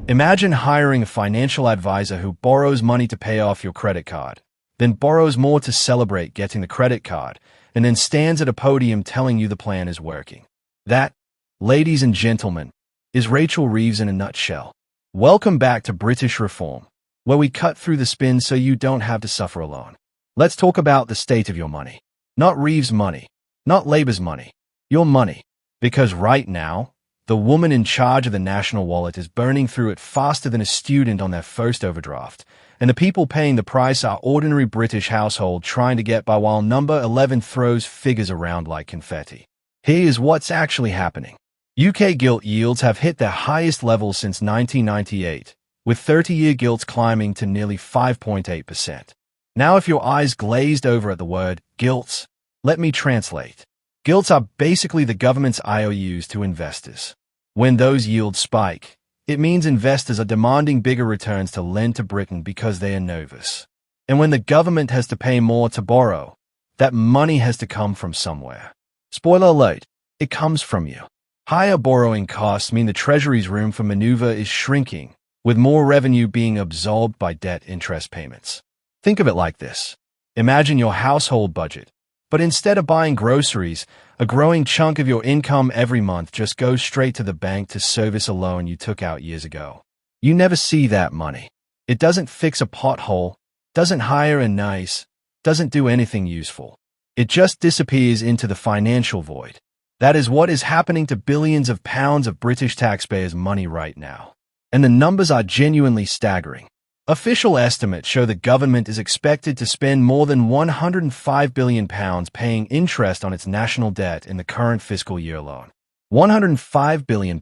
Imagine hiring a financial advisor who borrows money to pay off your credit card, then borrows more to celebrate getting the credit card, and then stands at a podium telling you the plan is working. That, ladies and gentlemen, is Rachel Reeves in a nutshell. Welcome back to British Reform, where we cut through the spin so you don't have to suffer alone. Let's talk about the state of your money. Not Reeves' money, not Labour's money, your money. Because right now, the woman in charge of the national wallet is burning through it faster than a student on their first overdraft, and the people paying the price are ordinary British household trying to get by while number 11 throws figures around like confetti. Here is what's actually happening. UK gilt yields have hit their highest levels since 1998, with 30-year gilts climbing to nearly 5.8%. Now if your eyes glazed over at the word gilts, let me translate. Gilts are basically the government's IOUs to investors. When those yields spike, it means investors are demanding bigger returns to lend to Britain because they are nervous. And when the government has to pay more to borrow, that money has to come from somewhere. Spoiler alert, it comes from you. Higher borrowing costs mean the Treasury's room for maneuver is shrinking, with more revenue being absorbed by debt interest payments. Think of it like this. Imagine your household budget, but instead of buying groceries, a growing chunk of your income every month just goes straight to the bank to service a loan you took out years ago. You never see that money. It doesn't fix a pothole, doesn't hire a nurse, doesn't do anything useful. It just disappears into the financial void. That is what is happening to billions of pounds of British taxpayers' money right now. And the numbers are genuinely staggering. Official estimates show the government is expected to spend more than £105 billion paying interest on its national debt in the current fiscal year alone. £105 billion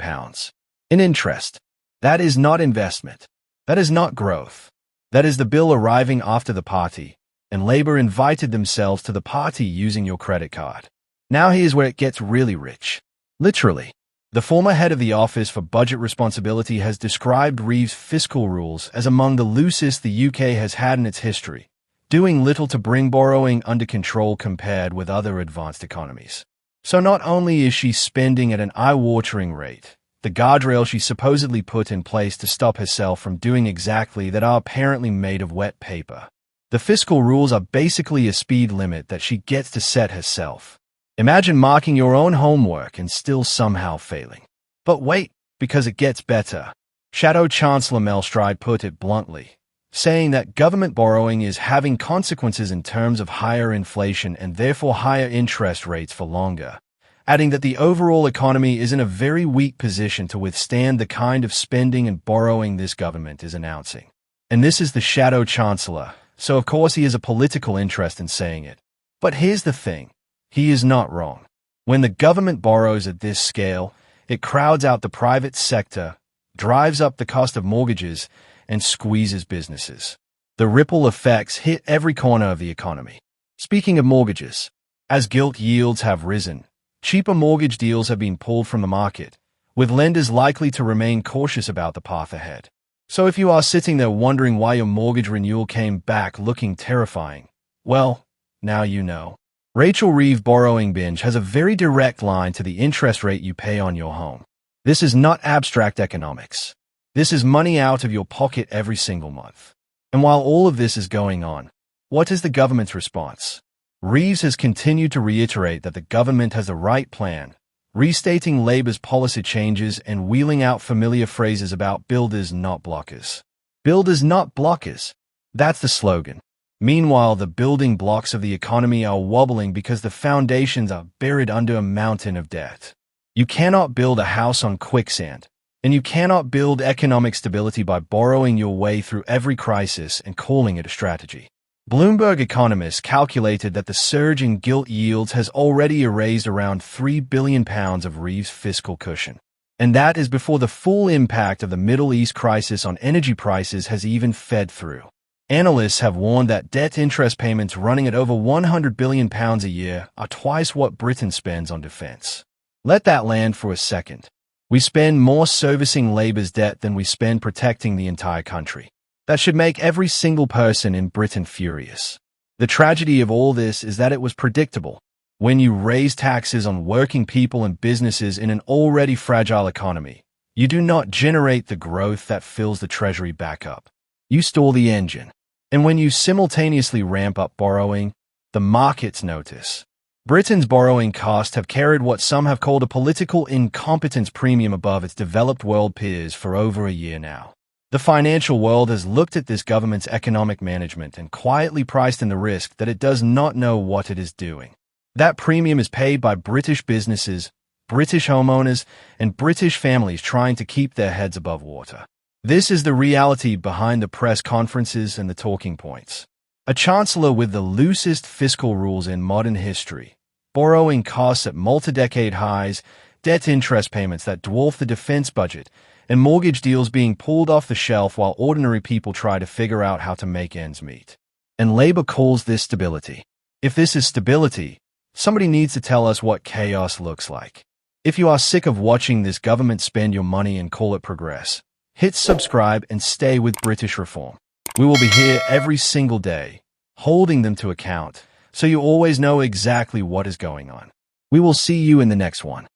in interest. That is not investment. That is not growth. That is the bill arriving after the party, and Labour invited themselves to the party using your credit card. Now here's where it gets really rich. Literally. The former head of the Office for Budget Responsibility has described Reeves' fiscal rules as among the loosest the UK has had in its history, doing little to bring borrowing under control compared with other advanced economies. So not only is she spending at an eye-watering rate, the guardrails she supposedly put in place to stop herself from doing exactly that are apparently made of wet paper. The fiscal rules are basically a speed limit that she gets to set herself. Imagine marking your own homework and still somehow failing. But wait, because it gets better. Shadow Chancellor Melstride put it bluntly, saying that government borrowing is having consequences in terms of higher inflation and therefore higher interest rates for longer, adding that the overall economy is in a very weak position to withstand the kind of spending and borrowing this government is announcing. And this is the Shadow Chancellor, so of course he has a political interest in saying it. But here's the thing. He is not wrong. When the government borrows at this scale, it crowds out the private sector, drives up the cost of mortgages, and squeezes businesses. The ripple effects hit every corner of the economy. Speaking of mortgages, as gilt yields have risen, cheaper mortgage deals have been pulled from the market, with lenders likely to remain cautious about the path ahead. So if you are sitting there wondering why your mortgage renewal came back looking terrifying, well, now you know. Rachel Reeves' borrowing binge has a very direct line to the interest rate you pay on your home. This is not abstract economics. This is money out of your pocket every single month. And while all of this is going on, what is the government's response? Reeves has continued to reiterate that the government has the right plan, restating Labour's policy changes and wheeling out familiar phrases about builders not blockers. Builders not blockers. That's the slogan. Meanwhile, the building blocks of the economy are wobbling because the foundations are buried under a mountain of debt. You cannot build a house on quicksand, and you cannot build economic stability by borrowing your way through every crisis and calling it a strategy. Bloomberg economists calculated that the surge in gilt yields has already erased around £3 billion of Reeves' fiscal cushion. And that is before the full impact of the Middle East crisis on energy prices has even fed through. Analysts have warned that debt interest payments running at over £100 billion a year are twice what Britain spends on defense. Let that land for a second. We spend more servicing Labour's debt than we spend protecting the entire country. That should make every single person in Britain furious. The tragedy of all this is that it was predictable. When you raise taxes on working people and businesses in an already fragile economy, You do not generate the growth that fills the Treasury back up. You stall the engine. And when you simultaneously ramp up borrowing, the markets notice. Britain's borrowing costs have carried what some have called a political incompetence premium above its developed world peers for over a year now. The financial world has looked at this government's economic management and quietly priced in the risk that it does not know what it is doing. That premium is paid by British businesses, British homeowners, and British families trying to keep their heads above water. This is the reality behind the press conferences and the talking points. A chancellor with the loosest fiscal rules in modern history, borrowing costs at multi-decade highs, debt interest payments that dwarf the defense budget, and mortgage deals being pulled off the shelf while ordinary people try to figure out how to make ends meet. And Labour calls this stability. If this is stability, somebody needs to tell us what chaos looks like. If you are sick of watching this government spend your money and call it progress, hit subscribe and stay with British Reform. We will be here every single day, holding them to account, so you always know exactly what is going on. We will see you in the next one.